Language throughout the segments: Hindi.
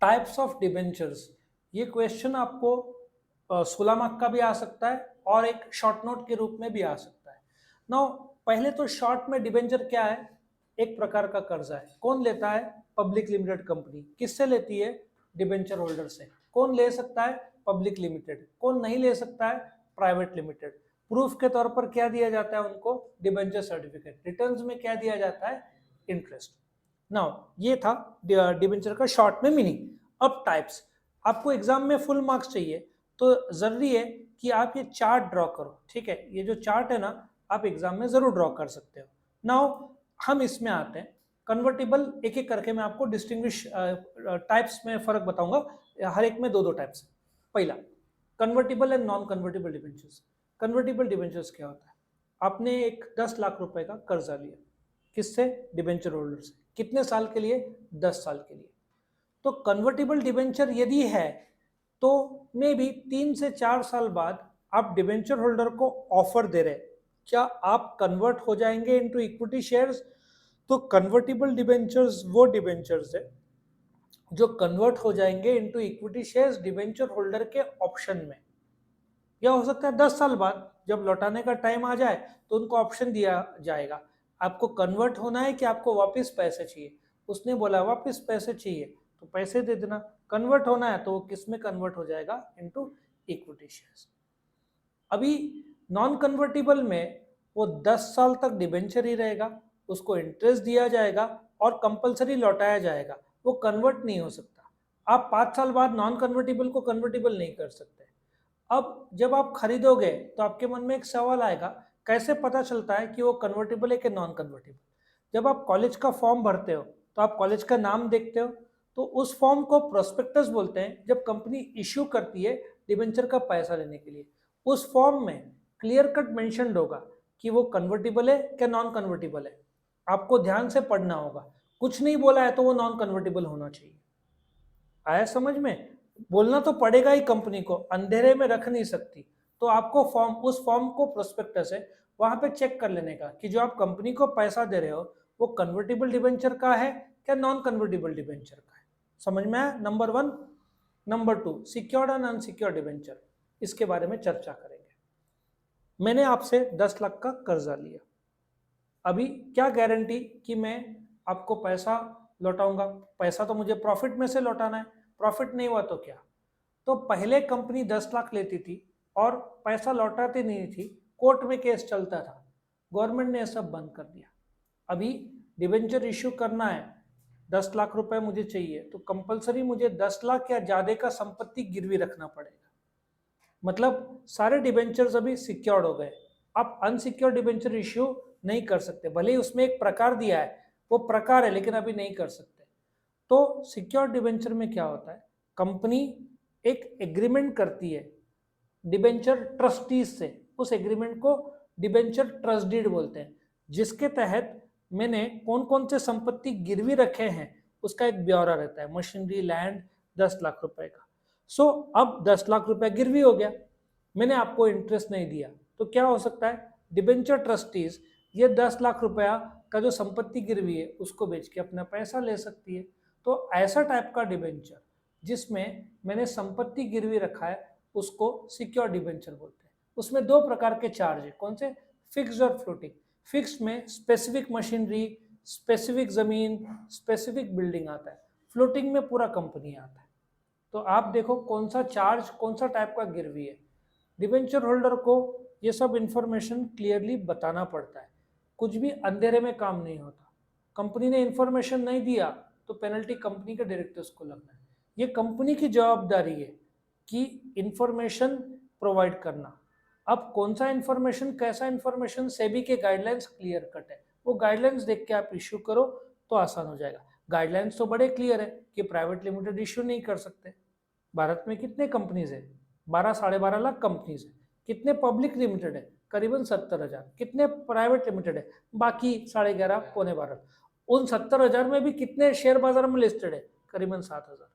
टाइप्स ऑफ डिबेंचर्स, ये क्वेश्चन आपको 16 मार्क का भी आ सकता है और एक शॉर्ट नोट के रूप में भी आ सकता है। नाउ पहले तो शॉर्ट में डिबेंचर क्या है, एक प्रकार का कर्जा है। कौन लेता है? Public limited company. किससे लेती है? डिबेंचर होल्डर से। कौन ले सकता है? Public limited. कौन नहीं ले सकता है? Private limited. प्रूफ के तौर पर क्या दिया जाता है उनको? Debenture certificate. रिटर्न्स में क्या दिया जाता है? इंटरेस्ट। नाउ ये था डिबेंचर का शॉर्ट में मीनिंग। अब टाइप्स, आपको एग्जाम में फुल मार्क्स चाहिए तो जरूरी है कि आप ये चार्ट ड्रॉ करो। ठीक है, ये जो चार्ट है ना, आप एग्जाम में जरूर ड्रॉ कर सकते हो। नाउ हम इसमें आते हैं कन्वर्टिबल। एक एक करके मैं आपको डिस्टिंग्विश टाइप्स में फर्क बताऊंगा। हर एक में दो दो टाइप्स है। पहला, convertible and non convertible debentures. Convertible debentures क्या होता है? आपने एक 10 लाख रुपए का कर्जा लिया। किससे? डिबेंचर होल्डर से। कितने साल के लिए? 10 साल के लिए। तो कन्वर्टिबल डिबेंचर यदि है तो मे भी 3 से 4 साल बाद आप डिबेंचर होल्डर को ऑफर दे रहे, क्या आप कन्वर्ट हो जाएंगे इनटू इक्विटी शेयर्स? तो कन्वर्टिबल डिबेंचर्स वो डिबेंचर्स है जो कन्वर्ट हो जाएंगे into equity shares debenture holder के ऑप्शन में। या हो सकता है 10 साल बाद जब लौटाने का टाइम आ जाए तो उनको ऑप्शन दिया जाएगा, आपको कन्वर्ट होना है कि आपको वापस पैसे चाहिए। उसने बोला वापस पैसे चाहिए तो पैसे दे देना। कन्वर्ट होना है तो वो किस में कन्वर्ट हो जाएगा? Into equity shares. अभी नॉन कन्वर्टिबल में वो 10 साल तक डिबेंचर ही रहेगा, उसको इंटरेस्ट दिया जाएगा और कंपलसरी लौटाया जाएगा, वो कन्वर्ट नहीं हो सकता। आप 5 साल बाद नॉन कन्वर्टिबल को कन्वर्टिबल नहीं कर सकते। अब जब आप खरीदोगे तो आपके मन में एक सवाल आएगा, कैसे पता चलता है कि वो कन्वर्टेबल है कि नॉन कन्वर्टेबल? जब आप कॉलेज का फॉर्म भरते हो तो आप कॉलेज का नाम देखते हो, तो उस फॉर्म को प्रोस्पेक्टस बोलते हैं जब कंपनी इश्यू करती है डिबेंचर का पैसा लेने के लिए। उस फॉर्म में क्लियर कट मेंशन्ड होगा कि वो कन्वर्टेबल है क्या नॉन कन्वर्टेबल है। आपको ध्यान से पढ़ना होगा, कुछ नहीं बोला है तो वो नॉन कन्वर्टेबल होना चाहिए। आया समझ में? बोलना तो पड़ेगा ही, कंपनी को अंधेरे में रख नहीं सकती। तो आपको फॉर्म, उस फॉर्म को प्रोस्पेक्टस है वहां पे चेक कर लेने का कि जो आप कंपनी को पैसा दे रहे हो वो कन्वर्टेबल डिबेंचर का है क्या नॉन कन्वर्टेबल डिबेंचर का है। समझ में आया? Number 1। Number 2, secured and unsecured debenture, इसके बारे में चर्चा करेंगे। मैंने आपसे 10 लाख का कर्जा लिया, अभी क्या गारंटी कि मैं आपको पैसा लौटाऊंगा? पैसा तो मुझे प्रॉफिट में से लौटाना है, प्रॉफिट नहीं हुआ तो क्या? तो पहले कंपनी 10 लाख लेती थी और पैसा लौटाती नहीं थी, कोर्ट में केस चलता था, गवर्नमेंट ने सब बंद कर दिया। अभी डिबेंचर इश्यू करना है, 10 लाख रुपए मुझे चाहिए तो कंपलसरी मुझे 10 लाख या ज्यादा का संपत्ति गिरवी रखना पड़ेगा। मतलब सारे डिबेंचर्स अभी सिक्योर्ड हो गए। आप अनसिक्योर्ड डिबेंचर इश्यू नहीं कर सकते, भले ही उसमें एक प्रकार दिया है, वो प्रकार है, लेकिन अभी नहीं कर सकते। तो सिक्योर्ड डिबेंचर में क्या होता है, कंपनी एक एग्रीमेंट करती है डिबेंचर ट्रस्टीज से। उस एग्रीमेंट को डिबेंचर ट्रस्ट डीड बोलते हैं, जिसके तहत मैंने कौन कौन से संपत्ति गिरवी रखे हैं उसका एक ब्यौरा रहता है। मशीनरी, लैंड, 10 लाख रुपए का। सो अब 10 लाख रुपए गिरवी हो गया, मैंने आपको इंटरेस्ट नहीं दिया, तो क्या हो सकता है? डिबेंचर ट्रस्टीज ये 10 लाख रुपया का जो संपत्ति गिरवी है उसको बेच के अपना पैसा ले सकती है। तो ऐसा टाइप का डिबेंचर जिसमें मैंने संपत्ति गिरवी रखा है उसको सिक्योर डिबेंचर बोलते हैं। उसमें दो प्रकार के चार्ज है, कौन से? फिक्स्ड और फ्लोटिंग। फिक्स्ड में स्पेसिफिक मशीनरी, स्पेसिफिक जमीन, स्पेसिफिक बिल्डिंग आता है, फ्लोटिंग में पूरा कंपनी आता है। तो आप देखो कौन सा चार्ज, कौन सा टाइप का गिरवी है। डिबेंचर होल्डर को ये सब इंफॉर्मेशन क्लियरली बताना पड़ता है, कुछ भी अंधेरे में काम नहीं होता। कंपनी ने इंफॉर्मेशन नहीं दिया तो पेनल्टी कंपनी के डायरेक्टर्स को लगना है। ये कंपनी की जवाबदारी है कि इंफॉर्मेशन प्रोवाइड करना। अब कौन सा इंफॉर्मेशन, कैसा इंफॉर्मेशन, सेबी के गाइडलाइंस क्लियर कट है, वो गाइडलाइंस देख के आप इश्यू करो तो आसान हो जाएगा। गाइडलाइंस तो बड़े क्लियर है कि प्राइवेट लिमिटेड इश्यू नहीं कर सकते। भारत में कितने कंपनीज है? 12-12.5 लाख कंपनीज है। कितने पब्लिक लिमिटेड है? करीबन 70,000। कितने प्राइवेट लिमिटेड है? बाकी 11.5-12.5। उन 70,000 में भी कितने शेयर बाजार में लिस्टेड है? करीबन 7,000।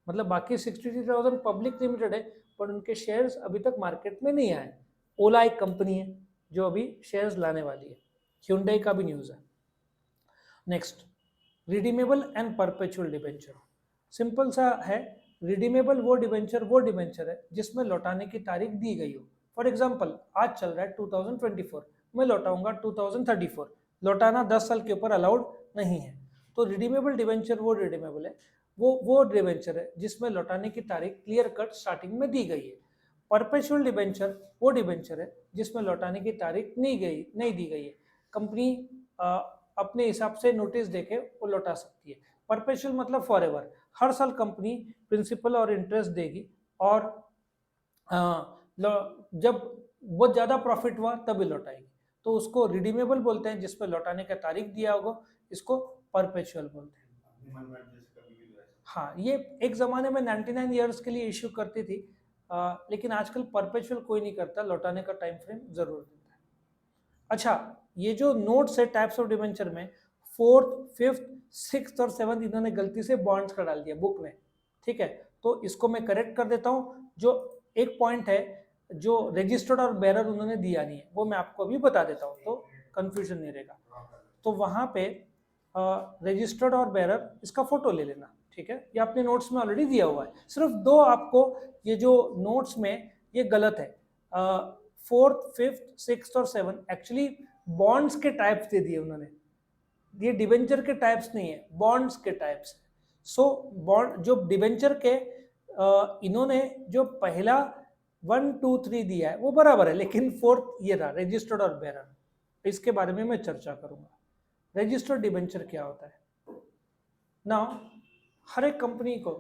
मतलब बाकी 63,000 पब्लिक लिमिटेड है, पर उनके शेयर्स अभी तक मार्केट में नहीं आए। ओला एक कंपनी है जो अभी शेयर्स लाने वाली है, ह्यूंडई का भी न्यूज है। Next, redeemable and perpetual debenture. Simple सा है, रिडीमेबल वो डिबेंचर है जिसमें लौटाने की तारीख दी गई हो। फॉर एग्जाम्पल आज चल रहा है 2024, मैं लौटाऊंगा 2034, लौटाना 10 साल के ऊपर अलाउड नहीं है। तो रिडीमेबल डिबेंचर वो रिडीमेबल है, वो डिबेंचर है जिसमें लौटाने की तारीख क्लियर कट स्टार्टिंग में दी गई है। परपेचुअल डिबेंचर वो डिबेंचर है जिसमें लौटाने की तारीख नहीं दी गई है, कंपनी अपने हिसाब से नोटिस देके वो लौटा सकती है। परपेचुअल मतलब फॉर एवर, हर साल कंपनी प्रिंसिपल और इंटरेस्ट देगी, और जब बहुत ज़्यादा प्रॉफिट हुआ तभी लौटाएगी, तो उसको रिडीमेबल बोलते हैं जिसमें लौटाने का तारीख दिया होगा, इसको परपेचुअल बोलते हैं। हाँ, ये एक ज़माने में 99 ईयर्स के लिए इश्यू करती थी, लेकिन आजकल परपेचुअल कोई नहीं करता, लौटाने का टाइम फ्रेम जरूर देता है। अच्छा, ये जो नोट्स है टाइप्स ऑफ डिबेंचर में, 4th, 5th, 6th और 7th इन्होंने गलती से बॉन्ड्स का डाल दिया बुक में, ठीक है, तो इसको मैं करेक्ट कर देता हूँ। जो एक पॉइंट है जो रजिस्टर्ड और बेरर उन्होंने दिया नहीं है, वो मैं आपको अभी बता देता हूँ, तो कंफ्यूजन नहीं रहेगा। तो वहाँ पे रजिस्टर्ड और बेरर, इसका फोटो ले लेना, ठीक है, ये अपने नोट्स में ऑलरेडी दिया हुआ है। सिर्फ दो आपको ये जो नोट्स में ये गलत है, 4th, 5th, 6th और 7th एक्चुअली बॉन्ड्स के टाइप्स दे दिए उन्होंने, ये डिबेंचर के टाइप्स नहीं है, बॉन्ड्स के टाइप्स। सो बॉन्ड जो डिबेंचर के इन्होंने जो पहला 1, 2, 3 दिया है वो बराबर है, लेकिन 4th ये रहा रजिस्टर्ड और बेरर, इसके बारे में मैं चर्चा करूंगा। रजिस्टर्ड डिबेंचर क्या होता है ना, हर एक कंपनी को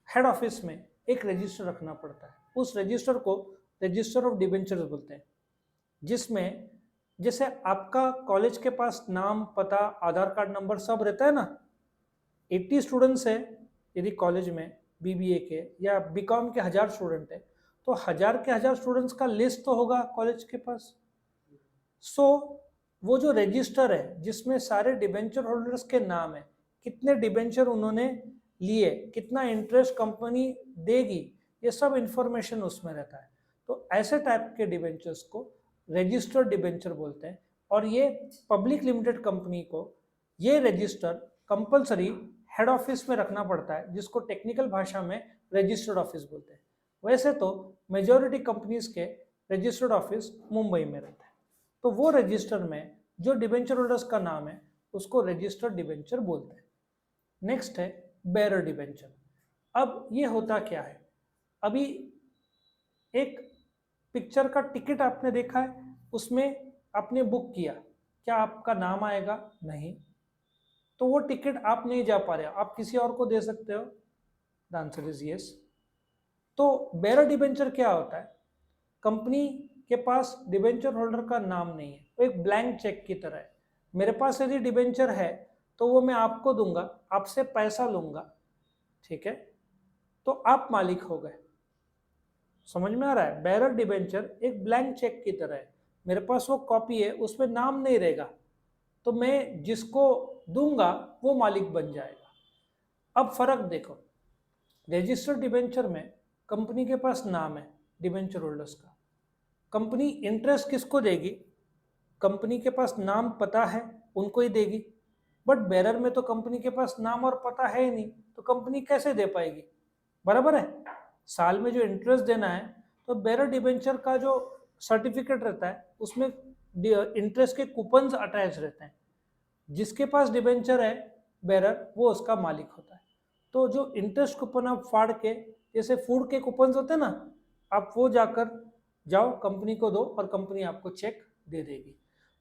हेड ऑफिस में एक रजिस्टर रखना पड़ता है, उस रजिस्टर को रजिस्टर ऑफ डिबेंचर्स बोलते हैं, जिसमें जैसे आपका कॉलेज के पास नाम, पता, आधार कार्ड नंबर सब रहता है ना। 80 स्टूडेंट्स है यदि कॉलेज में बीबीए के, या बीकॉम के 1000 स्टूडेंट है, तो 1000 के 1000 स्टूडेंट्स का लिस्ट तो होगा कॉलेज के पास। सो वो जो रजिस्टर है जिसमें सारे डिबेंचर होल्डर्स के नाम है, कितने डिबेंचर उन्होंने लिए, कितना इंटरेस्ट कंपनी देगी, ये सब इंफॉर्मेशन उसमें रहता है। तो ऐसे टाइप के डिबेंचर्स को रजिस्टर्ड डिबेंचर बोलते हैं, और ये पब्लिक लिमिटेड कंपनी को ये रजिस्टर कंपलसरी हेड ऑफिस में रखना पड़ता है, जिसको टेक्निकल भाषा में रजिस्टर्ड ऑफिस बोलते हैं। वैसे तो मेजॉरिटी कंपनीज के रजिस्टर्ड ऑफिस मुंबई में रहता है। तो वो रजिस्टर में जो डिबेंचर होल्डर्स का नाम है उसको रजिस्टर्ड डिबेंचर बोलते हैं। नेक्स्ट है बेरर डिबेंचर। अब ये होता क्या है, अभी एक पिक्चर का टिकट आपने देखा है, उसमें आपने बुक किया, क्या आपका नाम आएगा? नहीं, तो वो टिकट आप नहीं जा पा रहे, आप किसी और को दे सकते हो, द आंसर इज यस। तो बेरर डिबेंचर क्या होता है, कंपनी के पास डिबेंचर होल्डर का नाम नहीं है, वो एक ब्लैंक चेक की तरह है। मेरे पास यदि डिबेंचर है तो वो मैं आपको दूंगा, आपसे पैसा लूंगा, ठीक है, तो आप मालिक हो गए। समझ में आ रहा है? बेरर डिबेंचर एक ब्लैंक चेक की तरह है, मेरे पास वो कॉपी है, उसमें नाम नहीं रहेगा, तो मैं जिसको दूंगा वो मालिक बन जाएगा। अब फर्क देखो, रजिस्टर्ड डिबेंचर में कंपनी के पास नाम है डिबेंचर होल्डर्स का, कंपनी इंटरेस्ट किसको देगी? कंपनी के पास नाम पता है उनको ही देगी। बट बेरर में तो कंपनी के पास नाम और पता है ही नहीं, तो कंपनी कैसे दे पाएगी? बराबर है, साल में जो इंटरेस्ट देना है, तो बेरर डिबेंचर का जो सर्टिफिकेट रहता है उसमें इंटरेस्ट के कूपन्स अटैच रहते हैं, जिसके पास डिबेंचर है बेरर वो उसका मालिक होता है। तो जो इंटरेस्ट कूपन आप फाड़ के, जैसे फूड के कूपन्स होते हैं ना, आप वो जाकर जाओ कंपनी को दो और कंपनी आपको चेक दे देगी।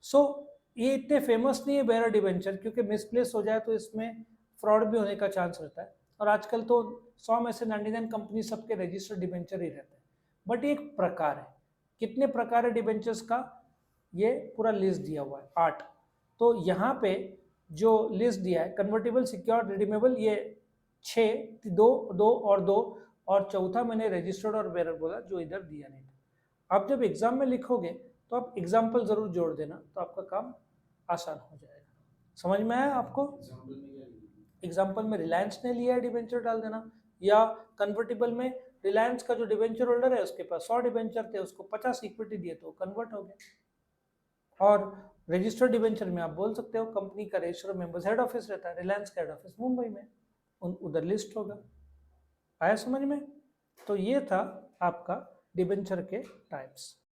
सो ये इतने फेमस नहीं है बेरर डिबेंचर, क्योंकि मिसप्लेस हो जाए तो इसमें फ्रॉड भी होने का चांस रहता है, और आजकल तो 100 में से 99 कंपनी सबके रजिस्टर्ड डिबेंचर ही रहते हैं। बट एक प्रकार है, कितने प्रकार है डिबेंचर्स का, ये पूरा लिस्ट दिया हुआ है 8। तो यहाँ पे जो लिस्ट दिया है, कन्वर्टेबल, सिक्योर्ड, रिडीमेबल, ये 6, 2, 2 और 2, और चौथा मैंने रजिस्टर्ड और बेरर बोला जो इधर दिया नहीं था। आप जब एग्जाम में लिखोगे तो आप एग्जाम्पल जरूर जोड़ देना, तो आपका काम आसान हो जाएगा। समझ में आया आपको? एग्जाम्पल में रिलायंस ने लिया है डिबेंचर डाल देना, या कन्वर्टेबल में रिलायंस का जो डिबेंचर होल्डर है उसके पास 100 डिबेंचर थे, उसको 50 इक्विटी दिए तो कन्वर्ट हो गया। और रजिस्टर्ड डिबेंचर में आप बोल सकते हो कंपनी का रजिस्टर मेंबर्स हेड ऑफिस रहता है, रिलायंस का हेड ऑफिस मुंबई में। उधर लिस्ट होगा। आया समझ में? तो ये था आपका डिबेंचर के टाइप्स।